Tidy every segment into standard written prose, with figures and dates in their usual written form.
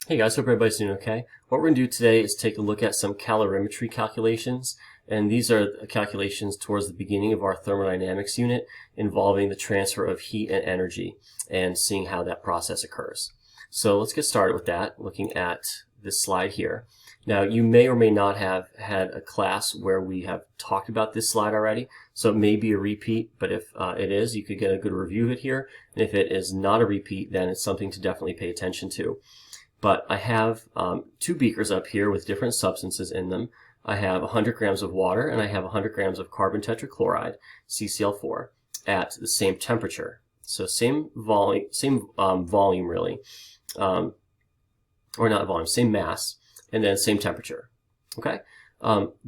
Hey guys, hope everybody's doing okay. What we're going to do today is take a look at some calorimetry calculations, and these are calculations towards the beginning of our thermodynamics unit involving the transfer of heat and energy and seeing how that process occurs. So let's get started with that, looking at this slide here. Now, you may or may not have had a class where we have talked about this slide already, so it may be a repeat, but if it is, you could get a good review of it here, and if it is not a repeat, then it's something to definitely pay attention to. But I have two beakers up here with different substances in them. I have 100 grams of water and I have 100 grams of carbon tetrachloride, CCl4, at the same temperature. So same volume really, or not volume, same mass, and then same temperature. Okay.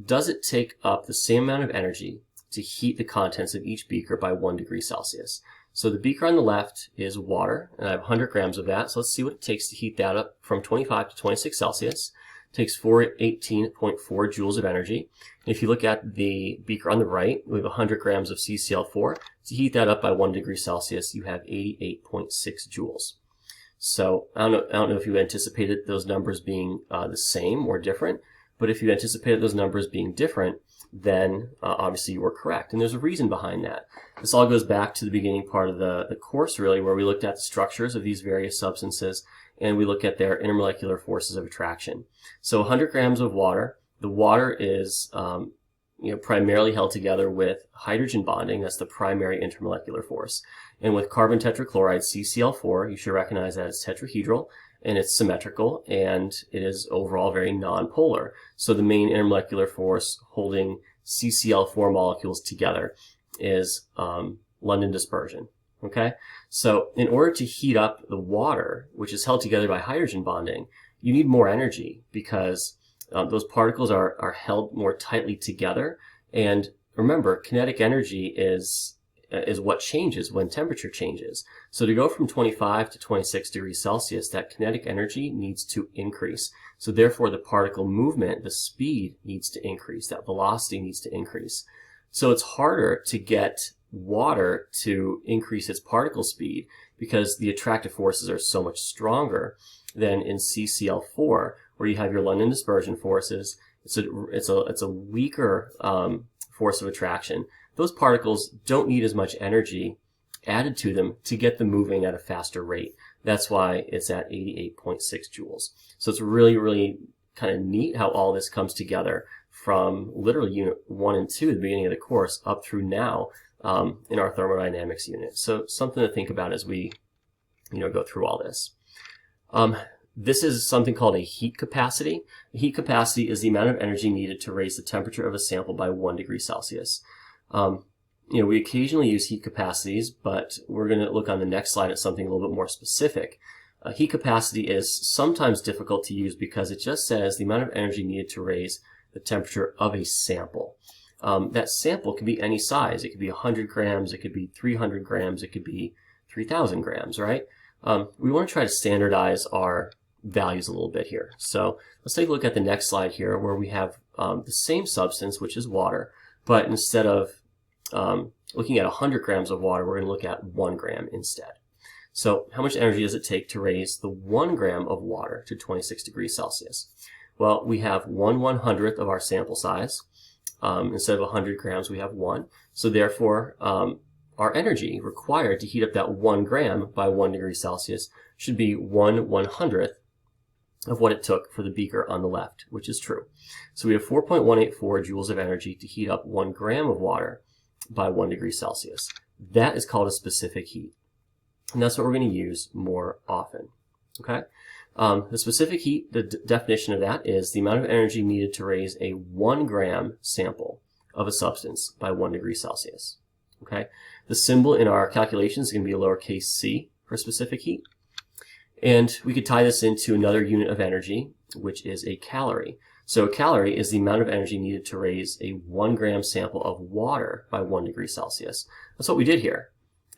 Does it take up the same amount of energy to heat the contents of each beaker by 1 degree Celsius? So the beaker on the left is water, and I have 100 grams of that. So let's see what it takes to heat that up from 25 to 26 Celsius. It takes 418.4 joules of energy. And if you look at the beaker on the right, we have 100 grams of CCl4. To heat that up by 1 degree Celsius, you have 88.6 joules. So I don't know if you anticipated those numbers being the same or different, but if you anticipated those numbers being different, then obviously you were correct. And there's a reason behind that. This all goes back to the beginning part of the course, really, where we looked at the structures of these various substances, and we look at their intermolecular forces of attraction. So 100 grams of water, the water is primarily held together with hydrogen bonding. That's the primary intermolecular force. And with carbon tetrachloride, CCl4, you should recognize that it's tetrahedral, and it's symmetrical, and it is overall very nonpolar. So the main intermolecular force holding CCl4 molecules together is London dispersion. Okay? So in order to heat up the water, which is held together by hydrogen bonding, you need more energy because those particles are held more tightly together. And remember, kinetic energy is what changes when temperature changes. So to go from 25 to 26 degrees Celsius, that kinetic energy needs to increase. So therefore the particle movement, the speed needs to increase, that velocity needs to increase. So it's harder to get water to increase its particle speed because the attractive forces are so much stronger than in CCl4, where you have your London dispersion forces. It's a weaker force of attraction. Those particles don't need as much energy added to them to get them moving at a faster rate. That's why it's at 88.6 joules. So it's really, really kind of neat how all this comes together from literally unit 1 and 2 at the beginning of the course up through now in our thermodynamics unit. So something to think about as we go through all this. This is something called a heat capacity. The heat capacity is the amount of energy needed to raise the temperature of a sample by 1 degree Celsius. We occasionally use heat capacities, but we're going to look on the next slide at something a little bit more specific. Heat capacity is sometimes difficult to use because it just says the amount of energy needed to raise the temperature of a sample. That sample could be any size. It could be 100 grams, it could be 300 grams, it could be 3,000 grams, right? We want to try to standardize our values a little bit here. So let's take a look at the next slide here where we have the same substance, which is water, but instead of looking at 100 grams of water, we're going to look at 1 gram instead. So how much energy does it take to raise the 1 gram of water to 26 degrees Celsius? Well, we have 1/100th of our sample size. Instead of 100 grams, we have 1. So therefore, our energy required to heat up that 1 gram by 1 degree Celsius should be 1/100th of what it took for the beaker on the left, which is true. So we have 4.184 joules of energy to heat up 1 gram of water by 1 degree Celsius. That is called a specific heat. And that's what we're going to use more often. Okay? The specific heat, the definition of that is the amount of energy needed to raise a 1 gram sample of a substance by 1 degree Celsius. Okay? The symbol in our calculations is going to be a lowercase c for specific heat. And we could tie this into another unit of energy, which is a calorie. So a calorie is the amount of energy needed to raise a 1 gram sample of water by 1 degree Celsius. That's what we did here.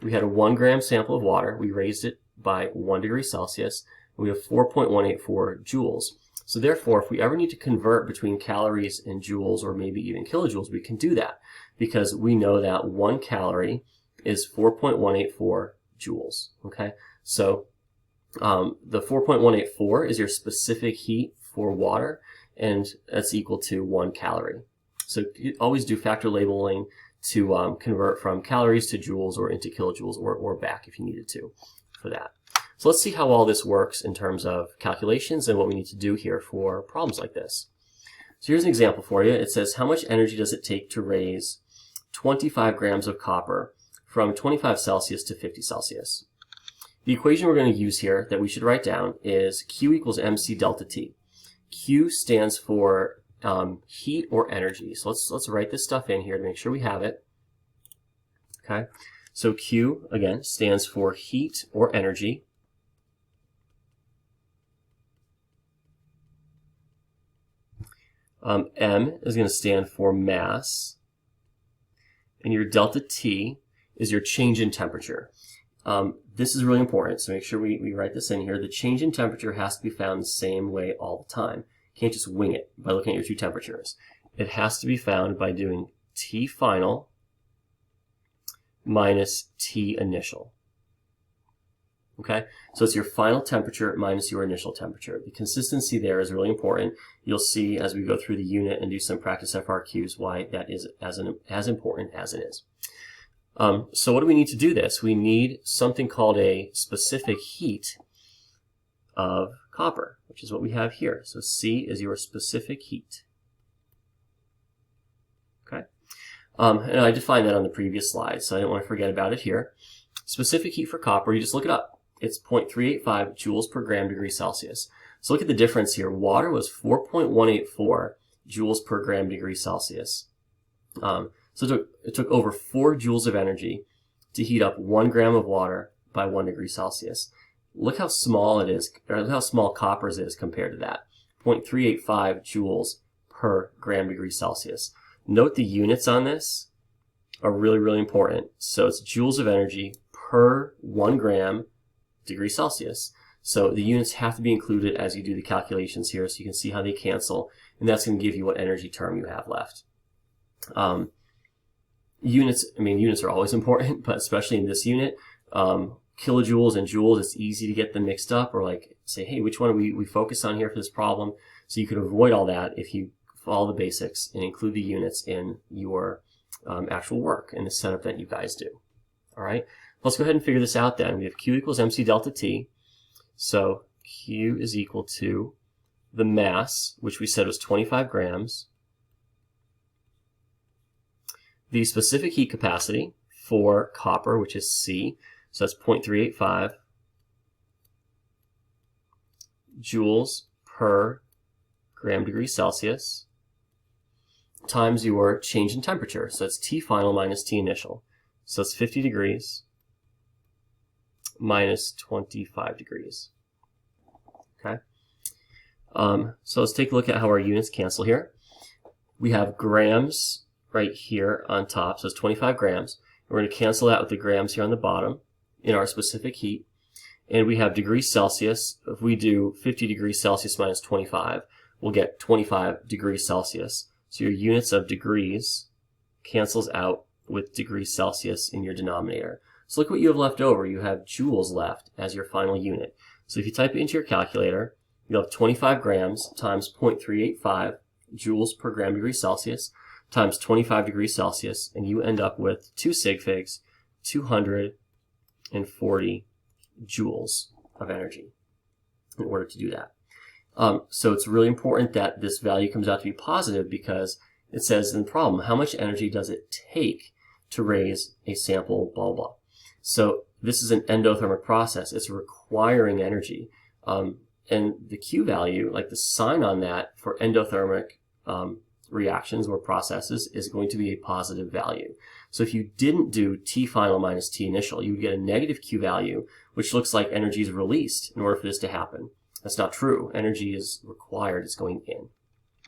We had a 1 gram sample of water. We raised it by 1 degree Celsius. We have 4.184 joules. So therefore, if we ever need to convert between calories and joules or maybe even kilojoules, we can do that because we know that 1 calorie is 4.184 joules. Okay, so The 4.184 is your specific heat for water, and that's equal to 1 calorie. So you always do factor labeling to convert from calories to joules or into kilojoules or back if you needed to for that. So let's see how all this works in terms of calculations and what we need to do here for problems like this. So here's an example for you. It says, how much energy does it take to raise 25 grams of copper from 25 Celsius to 50 Celsius? The equation we're going to use here that we should write down is Q equals mc delta T. Q stands for heat or energy. So let's write this stuff in here to make sure we have it. Okay. So Q, again, stands for heat or energy. M is going to stand for mass. And your delta T is your change in temperature. This is really important, so make sure we write this in here. The change in temperature has to be found the same way all the time. You can't just wing it by looking at your two temperatures. It has to be found by doing T final minus T initial. Okay, so it's your final temperature minus your initial temperature. The consistency there is really important. You'll see as we go through the unit and do some practice FRQs why that is as important as it is. So what do we need to do this? We need something called a specific heat of copper, which is what we have here. So C is your specific heat. Okay, and I defined that on the previous slide, so I didn't want to forget about it here. Specific heat for copper, you just look it up. It's 0.385 joules per gram degree Celsius. So look at the difference here. Water was 4.184 joules per gram degree Celsius. So it took over 4 joules of energy to heat up 1 gram of water by 1 degree Celsius. Look how small it is, or look how small copper's is compared to that. 0.385 joules per gram degree Celsius. Note the units on this are really, really important. So it's joules of energy per 1 gram degree Celsius. So the units have to be included as you do the calculations here so you can see how they cancel, and that's going to give you what energy term you have left. Units are always important, but especially in this unit, kilojoules and joules, it's easy to get them mixed up, or like say, hey, which one are we focus on here for this problem? So you can avoid all that if you follow the basics and include the units in your actual work and the setup that you guys do. All right, let's go ahead and figure this out then. We have Q equals mc delta T. So Q is equal to the mass, which we said was 25 grams, the specific heat capacity for copper, which is C, so that's 0.385 joules per gram degree Celsius, times your change in temperature. So that's T final minus T initial. So it's 50 degrees minus 25 degrees. Okay. So let's take a look at how our units cancel here. We have grams right here on top, so it's 25 grams. We're going to cancel that with the grams here on the bottom in our specific heat. And we have degrees Celsius. If we do 50 degrees Celsius minus 25, we'll get 25 degrees Celsius. So your units of degrees cancels out with degrees Celsius in your denominator. So look what you have left over. You have joules left as your final unit. So if you type it into your calculator, you'll have 25 grams times 0.385 joules per gram degree Celsius times 25 degrees Celsius, and you end up with 2 sig figs, 240 joules of energy in order to do that. So it's really important that this value comes out to be positive because it says in the problem, how much energy does it take to raise a sample, blah, blah. So this is an endothermic process. It's requiring energy. And the Q value, like the sign on that for endothermic reactions or processes, is going to be a positive value. So if you didn't do T final minus T initial, you would get a negative Q value, which looks like energy is released in order for this to happen. That's not true. Energy is required. It's going in.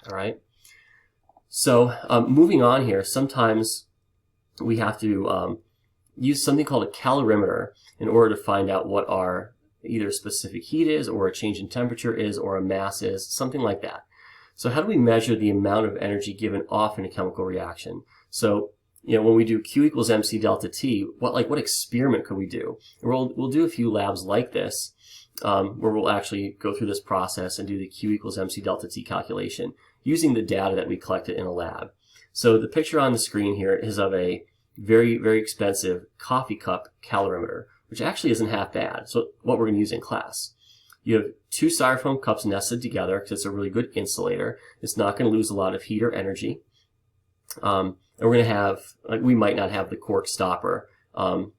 All right. So moving on here, sometimes we have to use something called a calorimeter in order to find out what our either specific heat is, or a change in temperature is, or a mass is, something like that. So how do we measure the amount of energy given off in a chemical reaction? So, when we do Q equals mc delta T, what experiment could we do? We'll do a few labs like this where we'll actually go through this process and do the Q equals MC delta T calculation using the data that we collected in a lab. So the picture on the screen here is of a very, very expensive coffee cup calorimeter, which actually isn't half bad. So what we're going to use in class. You have two styrofoam cups nested together because it's a really good insulator. It's not going to lose a lot of heat or energy. And we're going to have, we might not have the cork stopper and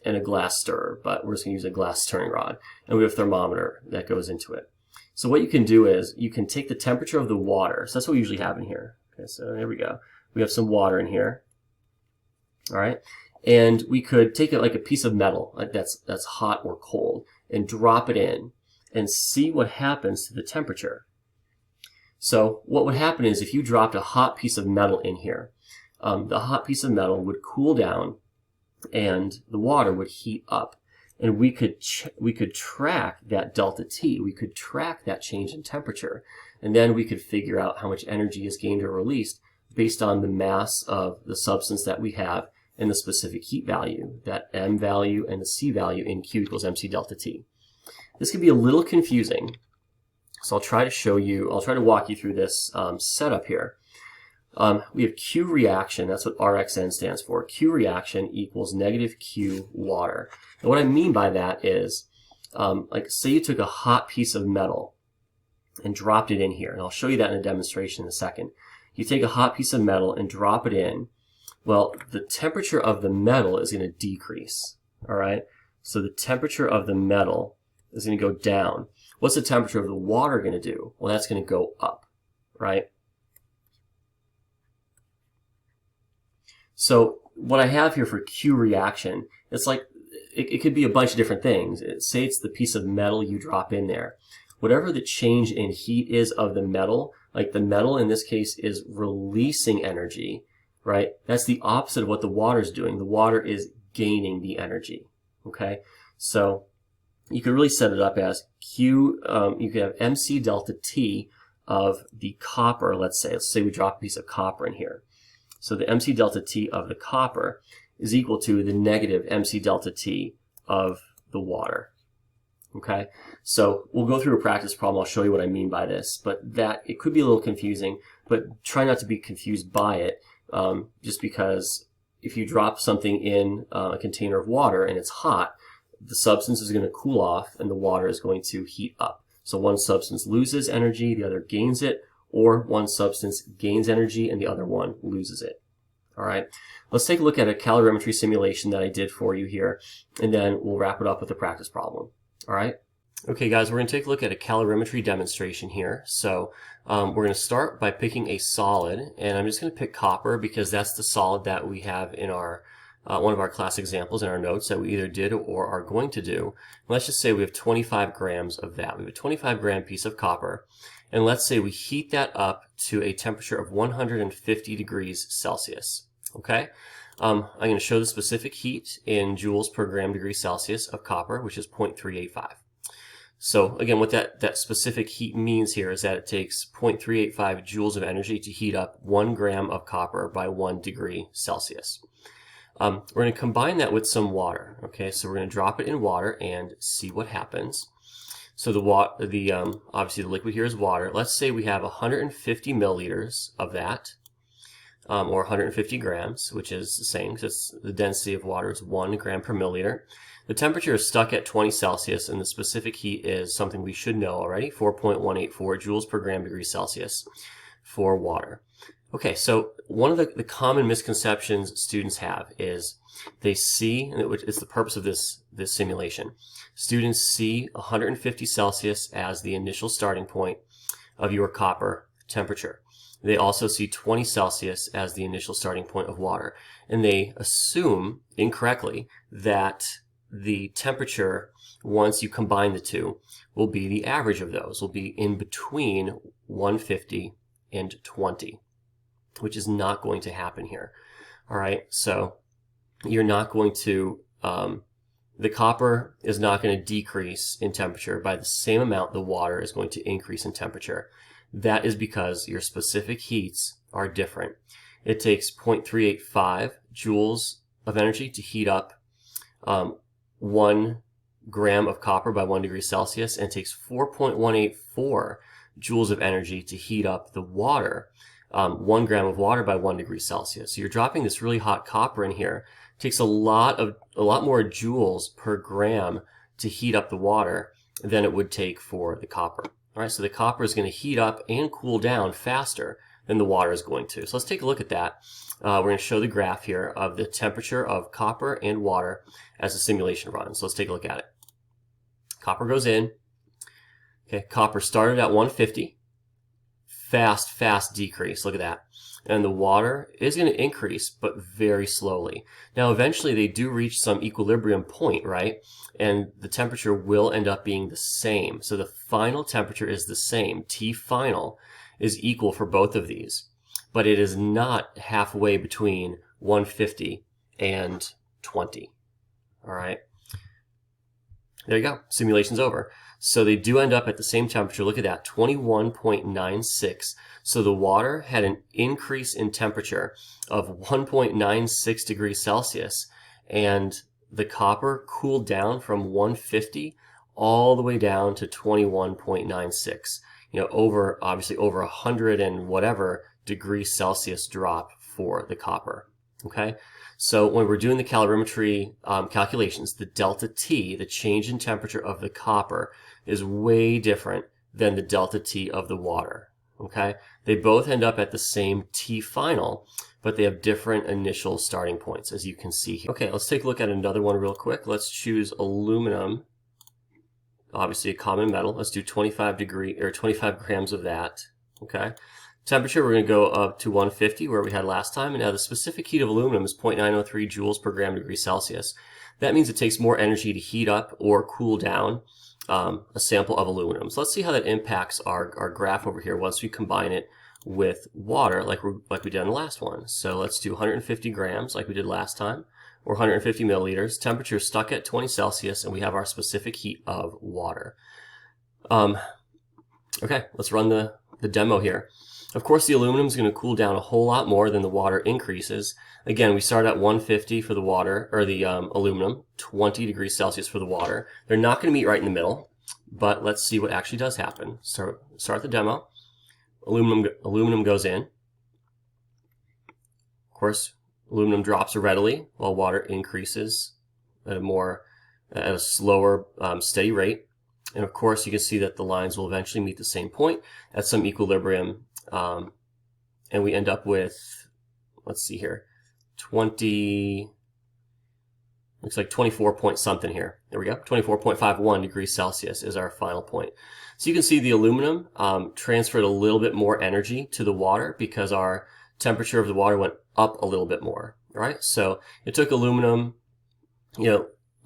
a glass stirrer, but we're just going to use a glass stirring rod. And we have a thermometer that goes into it. So what you can do is you can take the temperature of the water. So that's what we usually have in here. Okay, so here we go. We have some water in here. All right. And we could take it like a piece of metal, like that's hot or cold, and drop it in and see what happens to the temperature. So what would happen is if you dropped a hot piece of metal in here, the hot piece of metal would cool down and the water would heat up. And we could track that delta T. We could track that change in temperature. And then we could figure out how much energy is gained or released based on the mass of the substance that we have and the specific heat value, that M value and the C value in Q equals MC delta T. This can be a little confusing, so I'll try to walk you through this setup here. We have Q reaction, that's what RxN stands for. Q reaction equals negative Q water. And what I mean by that is, like say you took a hot piece of metal and dropped it in here, and I'll show you that in a demonstration in a second. You take a hot piece of metal and drop it in, well, the temperature of the metal is going to decrease, all right? So the temperature of the metal is going to go down. What's the temperature of the water going to do? Well, that's going to go up, right? So what I have here for Q reaction, it's like, it could be a bunch of different things. Say it's the piece of metal you drop in there. Whatever the change in heat is of the metal, like the metal in this case is releasing energy, right? That's the opposite of what the water is doing. The water is gaining the energy, okay? So you could really set it up as Q, you could have MC delta T of the copper, let's say we drop a piece of copper in here. So the MC delta T of the copper is equal to the negative MC delta T of the water. Okay, so we'll go through a practice problem. I'll show you what I mean by this, but it could be a little confusing, but try not to be confused by it, just because if you drop something in a container of water and it's hot, the substance is going to cool off and the water is going to heat up. So one substance loses energy, the other gains it, or one substance gains energy and the other one loses it. All right, let's take a look at a calorimetry simulation that I did for you here, and then we'll wrap it up with a practice problem. All right. Okay, guys, we're going to take a look at a calorimetry demonstration here. So we're going to start by picking a solid, and I'm just going to pick copper because that's the solid that we have in our one of our class examples in our notes that we either did or are going to do. Let's just say we have 25 grams of that. We have a 25-gram piece of copper, and let's say we heat that up to a temperature of 150 degrees Celsius. Okay? I'm going to show the specific heat in joules per gram degree Celsius of copper, which is 0.385. So again, what that specific heat means here is that it takes 0.385 joules of energy to heat up 1 gram of copper by 1 degree Celsius. We're going to combine that with some water. Okay, so we're going to drop it in water and see what happens. So obviously the liquid here is water. Let's say we have 150 milliliters of that. Or 150 grams, which is the same because the density of water is 1 gram per milliliter. The temperature is stuck at 20 Celsius, and the specific heat is something we should know already, 4.184 joules per gram degree Celsius for water. Okay, so one of the common misconceptions students have is they see, and it's the purpose of this simulation, students see 150 Celsius as the initial starting point of your copper temperature. They also see 20 Celsius as the initial starting point of water. And they assume, incorrectly, that the temperature, once you combine the two, will be the average of those, will be in between 150 and 20, which is not going to happen here. All right, so you're not going to, the copper is not going to decrease in temperature by the same amount the water is going to increase in temperature. That is because your specific heats are different. It takes 0.385 joules of energy to heat up 1 gram of copper by 1 degree Celsius and takes 4.184 joules of energy to heat up the water, 1 gram of water by 1 degree Celsius. So you're dropping this really hot copper in here. It takes a lot more joules per gram to heat up the water than it would take for the copper. All right, so the copper is going to heat up and cool down faster than the water is going to. So let's take a look at that. We're going to show the graph here of the temperature of copper and water as the simulation runs. So let's take a look at it. Copper goes in. Okay, copper started at 150. Fast decrease. Look at that. And the water is going to increase, but very slowly. Now, eventually they do reach some equilibrium point, right? And the temperature will end up being the same. So the final temperature is the same. T final is equal for both of these, but it is not halfway between 150 and 20. All right. There you go. Simulation's over. So they do end up at the same temperature. Look at that, 21.96. So the water had an increase in temperature of 1.96 degrees Celsius, and the copper cooled down from 150 all the way down to 21.96. Obviously over 100 and whatever degrees Celsius drop for the copper. Okay, so when we're doing the calorimetry calculations, the delta T, the change in temperature of the copper, is way different than the delta T of the water. Okay, they both end up at the same T final, but they have different initial starting points, as you can see here. Okay, let's take a look at another one real quick. Let's choose aluminum, obviously a common metal. Let's do 25 grams of that. Okay. Temperature, we're going to go up to 150 where we had last time, and now the specific heat of aluminum is 0.903 joules per gram degree Celsius. That means it takes more energy to heat up or cool down a sample of aluminum. So let's see how that impacts our graph over here once we combine it with water like we did in the last one. So let's do 150 grams like we did last time, or 150 milliliters. Temperature is stuck at 20 Celsius, and we have our specific heat of water. Okay, let's run the demo here. Of course, the aluminum is going to cool down a whole lot more than the water increases. Again, we start at 150 for the water, or the aluminum, 20 degrees Celsius for the water. They're not going to meet right in the middle, but let's see what actually does happen. Start the demo. Aluminum goes in. Of course, aluminum drops readily while water increases at a slower, steady rate. And of course, you can see that the lines will eventually meet the same point at some equilibrium. And we end up with, let's see here, looks like 24 point something here. There we go. 24.51 degrees Celsius is our final point. So you can see the aluminum transferred a little bit more energy to the water because our temperature of the water went up a little bit more, right? So it took aluminum,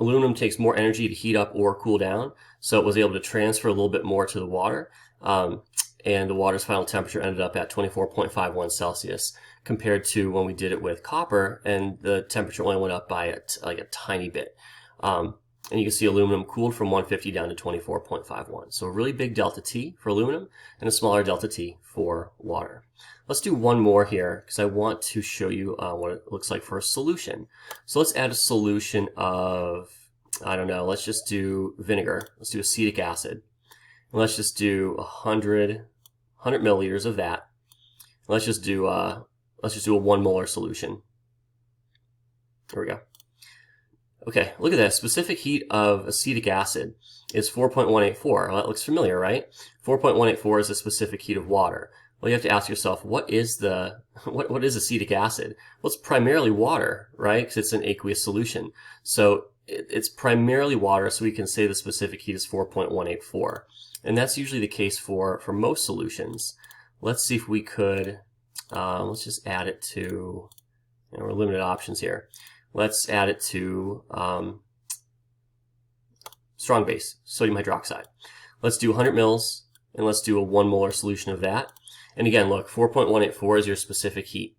aluminum takes more energy to heat up or cool down, so it was able to transfer a little bit more to the water, and the water's final temperature ended up at 24.51 Celsius compared to when we did it with copper, and the temperature only went up by like a tiny bit. And you can see aluminum cooled from 150 down to 24.51. So a really big delta T for aluminum and a smaller delta T for water. Let's do one more here because I want to show you what it looks like for a solution. So let's add a solution of, I don't know, let's just do vinegar. Let's do acetic acid. And let's just do 100 milliliters of that. And let's just do a 1 molar solution. There we go. Okay, look at that. Specific heat of acetic acid is 4.184. Well, that looks familiar, right? 4.184 is the specific heat of water. Well, you have to ask yourself, what is acetic acid? Well, it's primarily water, right? Because it's an aqueous solution. So it's primarily water, so we can say the specific heat is 4.184. And that's usually the case for most solutions. Let's see if we could, let's just add it to, we're limited options here. Let's add it to strong base, sodium hydroxide. Let's do 100 mils, and let's do a 1 molar solution of that. And again, look, 4.184 is your specific heat.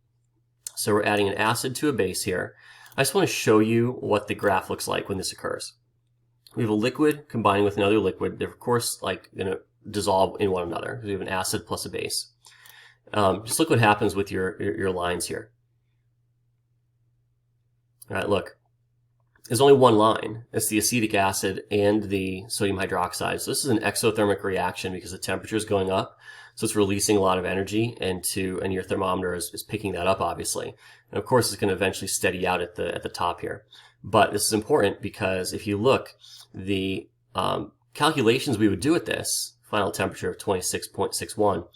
So we're adding an acid to a base here. I just want to show you what the graph looks like when this occurs. We have a liquid combining with another liquid. They're, of course, like going to dissolve in one another. We have an acid plus a base. Just look what happens with your lines here. All right, look. is only one line. It's the acetic acid and the sodium hydroxide. So this is an exothermic reaction because the temperature is going up. So it's releasing a lot of energy and your thermometer is picking that up, obviously. And of course, it's going to eventually steady out at the top here. But this is important because if you look, the calculations we would do at this final temperature of 26.61,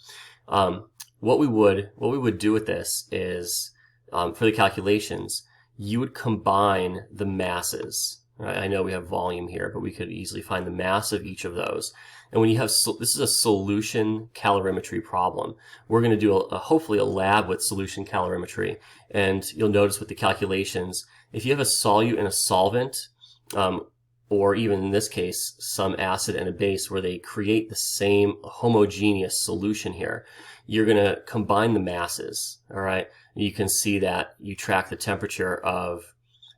what we would do with this is, for the calculations, you would combine the masses. Right? I know we have volume here, but we could easily find the mass of each of those. And when you have, this is a solution calorimetry problem. We're going to do hopefully a lab with solution calorimetry. And you'll notice with the calculations, if you have a solute and a solvent, or even in this case, some acid and a base where they create the same homogeneous solution here, you're going to combine the masses, all right? You can see that you track the temperature of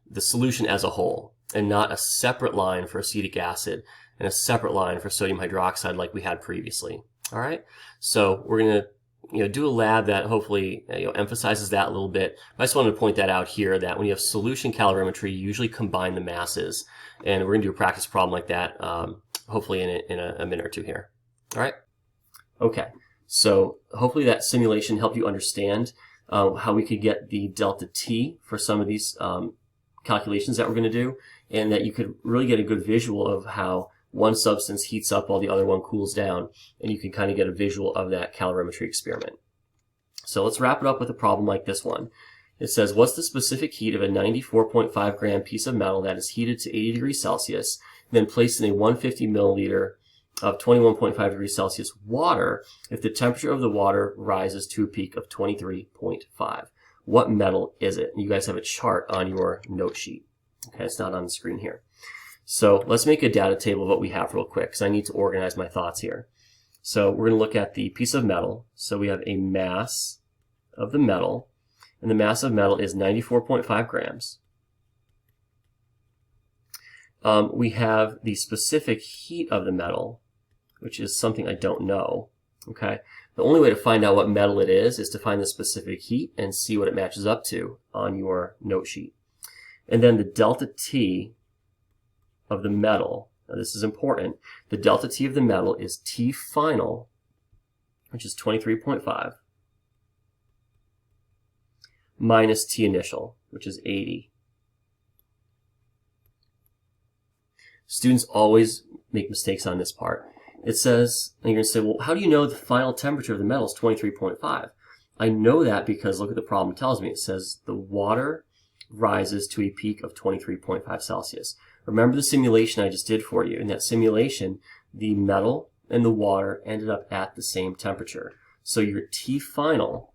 the solution as a whole and not a separate line for acetic acid and a separate line for sodium hydroxide like we had previously, all right? So we're going to do a lab that hopefully emphasizes that a little bit. I just wanted to point that out here, that when you have solution calorimetry, you usually combine the masses. And we're going to do a practice problem like that, hopefully in a minute or two here. All right? Okay. So hopefully that simulation helped you understand how we could get the delta T for some of these calculations that we're going to do, and that you could really get a good visual of how one substance heats up while the other one cools down, and you can kind of get a visual of that calorimetry experiment. So let's wrap it up with a problem like this one. It says, what's the specific heat of a 94.5 gram piece of metal that is heated to 80 degrees Celsius, then placed in a 150 milliliter of 21.5 degrees Celsius water if the temperature of the water rises to a peak of 23.5? What metal is it? And you guys have a chart on your note sheet. Okay, it's not on the screen here. So let's make a data table of what we have real quick, because I need to organize my thoughts here. So we're going to look at the piece of metal. So we have a mass of the metal, and the mass of metal is 94.5 grams. We have the specific heat of the metal, which is something I don't know. Okay, the only way to find out what metal it is to find the specific heat and see what it matches up to on your note sheet. And then the delta T of the metal, now this is important, the delta T of the metal is T final, which is 23.5, minus T initial, which is 80. Students always make mistakes on this part. It says, and you're going to say, well, how do you know the final temperature of the metal is 23.5? I know that because look at the problem tells me. It says the water rises to a peak of 23.5 Celsius. Remember the simulation I just did for you. In that simulation, the metal and the water ended up at the same temperature. So your T final,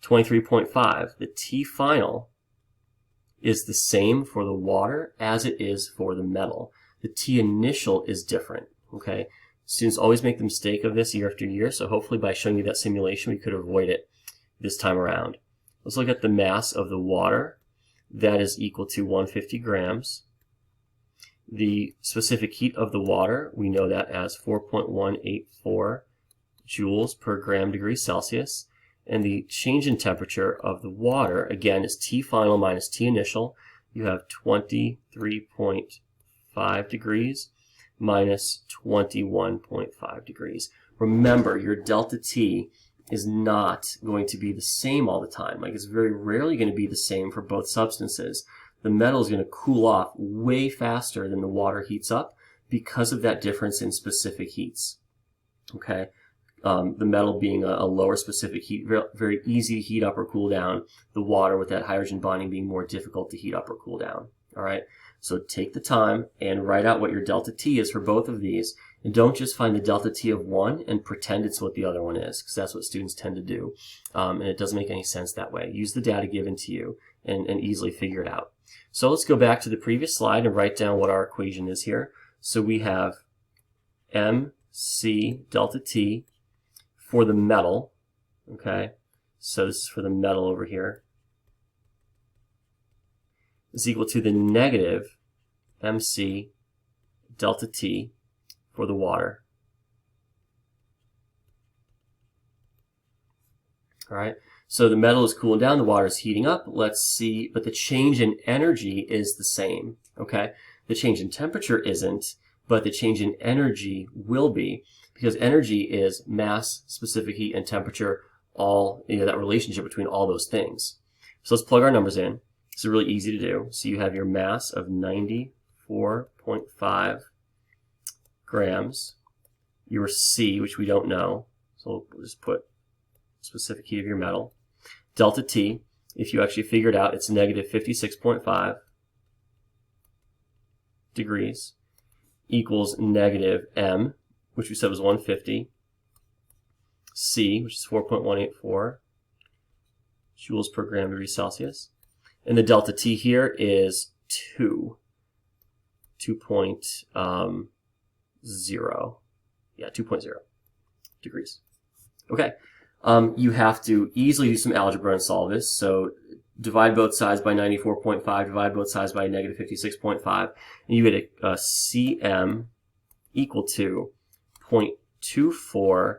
23.5, the T final is the same for the water as it is for the metal. The T initial is different, okay? Students always make the mistake of this year after year, so hopefully by showing you that simulation, we could avoid it this time around. Let's look at the mass of the water. That is equal to 150 grams. The specific heat of the water, we know that as 4.184 joules per gram degree Celsius. And the change in temperature of the water, again, is T final minus T initial. You have 23.5 degrees minus 21.5 degrees. Remember, your delta T is not going to be the same all the time. Like, it's very rarely going to be the same for both substances. The metal is going to cool off way faster than the water heats up because of that difference in specific heats. Okay? The metal being a lower specific heat, very easy to heat up or cool down. The water with that hydrogen bonding being more difficult to heat up or cool down. All right? So take the time and write out what your delta T is for both of these. And don't just find the delta T of one and pretend it's what the other one is, because that's what students tend to do. And it doesn't make any sense that way. Use the data given to you and easily figure it out. So let's go back to the previous slide and write down what our equation is here. So we have MC delta T for the metal, okay? So this is for the metal over here, is equal to the negative MC delta T for the water. All right, so the metal is cooling down, the water is heating up. Let's see, but the change in energy is the same. okay? The change in temperature isn't, but the change in energy will be, because energy is mass, specific heat, and temperature, all, that relationship between all those things. So let's plug our numbers in. It's really easy to do. So you have your mass of 94.5 grams, your C, which we don't know, so we'll just put specific heat of your metal. Delta T, if you actually figure it out, it's negative 56.5 degrees, equals negative M, which we said was 150, C, which is 4.184 joules per gram degree Celsius. And the delta T here is 2.0. Yeah, 2.0 degrees. Okay. You have to easily do some algebra and solve this. So divide both sides by 94.5, divide both sides by negative 56.5, and you get a Cm equal to 0.24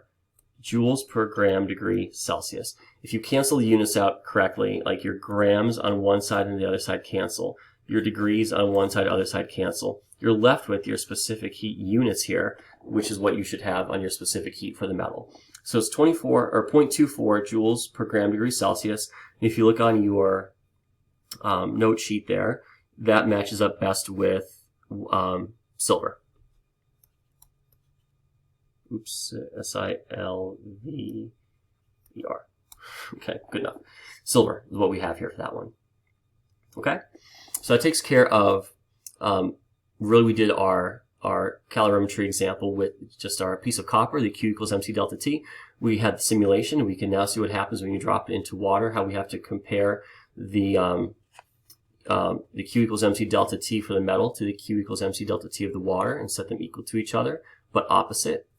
joules per gram degree Celsius. If you cancel the units out correctly, like your grams on one side and the other side cancel, your degrees on one side, other side cancel, you're left with your specific heat units here, which is what you should have on your specific heat for the metal. So it's 0.24 joules per gram degree Celsius. If you look on your note sheet there, that matches up best with silver. Oops, S-I-L-V-E-R. Okay, good enough. Silver is what we have here for that one. Okay, so that takes care of, really we did our calorimetry example with just our piece of copper, the Q equals MC delta T. We had the simulation. We can now see what happens when you drop it into water, how we have to compare the Q equals MC delta T for the metal to the Q equals MC delta T of the water and set them equal to each other, but opposite.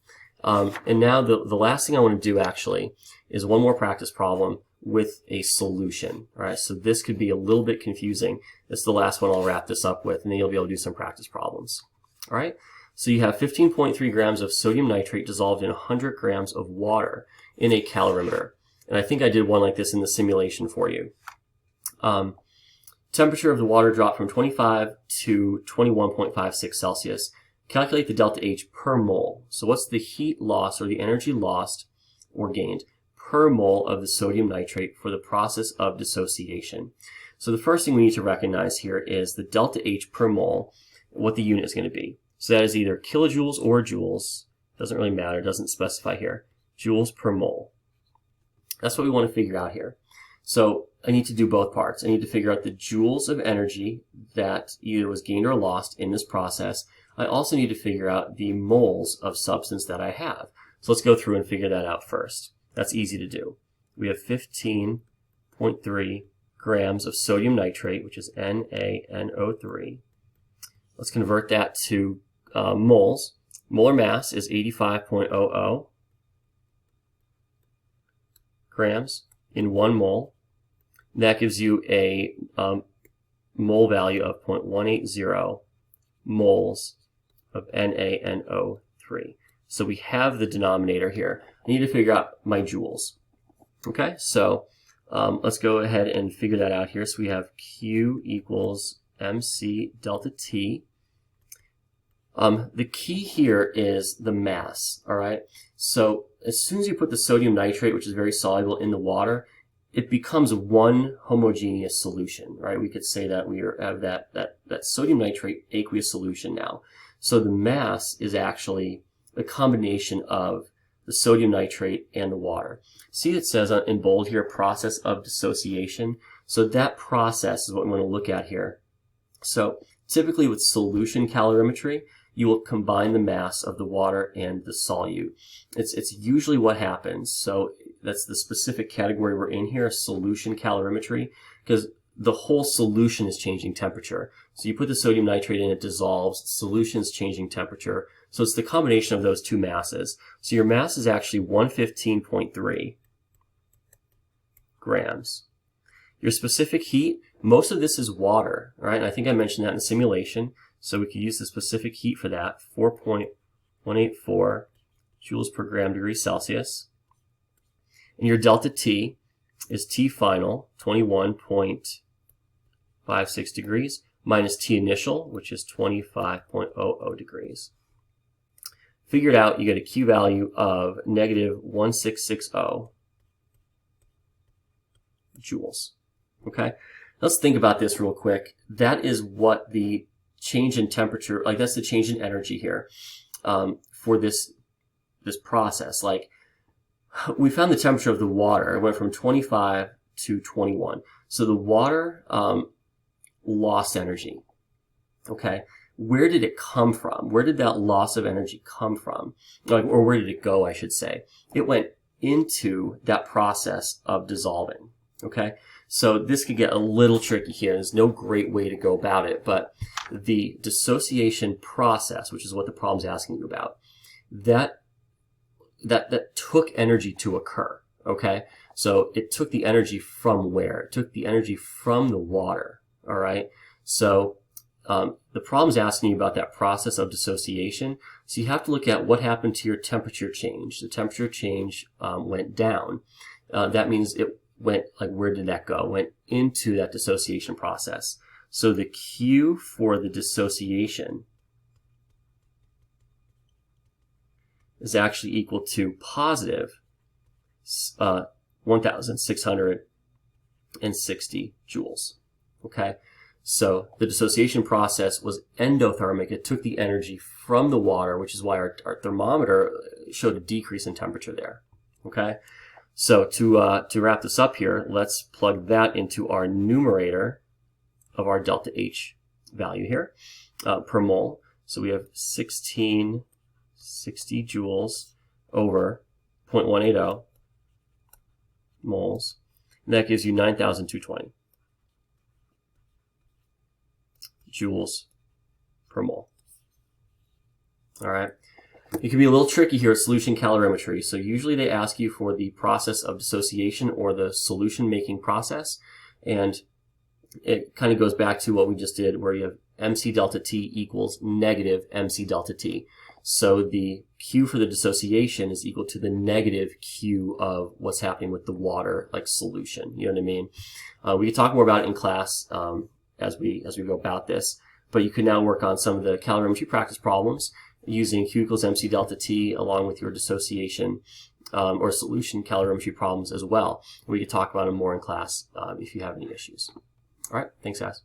And now the last thing I want to do actually is one more practice problem with a solution. All right, so this could be a little bit confusing. It's the last one I'll wrap this up with, and then you'll be able to do some practice problems. All right, so you have 15.3 grams of sodium nitrate dissolved in 100 grams of water in a calorimeter. And I think I did one like this in the simulation for you. Temperature of the water dropped from 25 to 21.56 Celsius. Calculate the delta H per mole. So what's the heat loss or the energy lost or gained per mole of the sodium nitrate for the process of dissociation? So the first thing we need to recognize here is the delta H per mole, what the unit is going to be. So that is either kilojoules or joules. Doesn't really matter, doesn't specify here. Joules per mole. That's what we want to figure out here. So I need to do both parts. I need to figure out the joules of energy that either was gained or lost in this process. I also need to figure out the moles of substance that I have. So let's go through and figure that out first. That's easy to do. We have 15.3 grams of sodium nitrate, which is NaNO3. Let's convert that to moles. Molar mass is 85.00 grams in 1 mole. That gives you a mole value of 0.180 moles of NaNO3. So we have the denominator here. I need to figure out my joules. Okay, so let's go ahead and figure that out here. So we have Q equals MC delta T. The key here is the mass, all right? So as soon as you put the sodium nitrate, which is very soluble, in the water, it becomes one homogeneous solution, right? We could say that we have that sodium nitrate aqueous solution now. So the mass is actually a combination of the sodium nitrate and the water. See, it says in bold here, process of dissociation. So that process is what we want to look at here. So typically with solution calorimetry, you will combine the mass of the water and the solute. It's usually what happens. So that's the specific category we're in here, solution calorimetry, because the whole solution is changing temperature. So you put the sodium nitrate in, it dissolves, solution is changing temperature. So it's the combination of those two masses. So your mass is actually 115.3 grams. Your specific heat, most of this is water, right? And I think I mentioned that in the simulation. So we could use the specific heat for that, 4.184 joules per gram degree Celsius. And your delta T is T final, 21.56 degrees, minus T initial, which is 25.00 degrees. Figured out, you get a Q value of negative 1660 joules. Okay, let's think about this real quick. That is what the change in temperature, like that's the change in energy here for this process. Like, we found the temperature of the water. It went from 25 to 21. So the water lost energy. Okay, where did it come from? Where did that loss of energy come from? Like, or where did it go, I should say? It went into that process of dissolving. Okay, so this could get a little tricky here. There's no great way to go about it, but the dissociation process, which is what the problem's asking you about, that took energy to occur. Okay, so it took the energy from where? It took the energy from the water. All right, so the problem's asking you about that process of dissociation. So you have to look at what happened to your temperature change. The temperature change went down. That means it went, like, where did that go? Went into that dissociation process. So the Q for the dissociation is actually equal to positive 1,660 joules. Okay, so the dissociation process was endothermic. It took the energy from the water, which is why our thermometer showed a decrease in temperature there. Okay, so to wrap this up here, let's plug that into our numerator of our delta H value here per mole. So we have 1660 joules over 0.180 moles, and that gives you 9,220 joules per mole. All right. It can be a little tricky here at solution calorimetry. So usually they ask you for the process of dissociation or the solution making process, and it kind of goes back to what we just did, where you have MC delta T equals negative MC delta T. So the Q for the dissociation is equal to the negative Q of what's happening with the water, like solution. You know what I mean? We can talk more about it in class as we go about this, but you can now work on some of the calorimetry practice problems using Q equals MC delta T along with your dissociation or solution calorimetry problems as well. We can talk about them more in class if you have any issues. All right, thanks guys.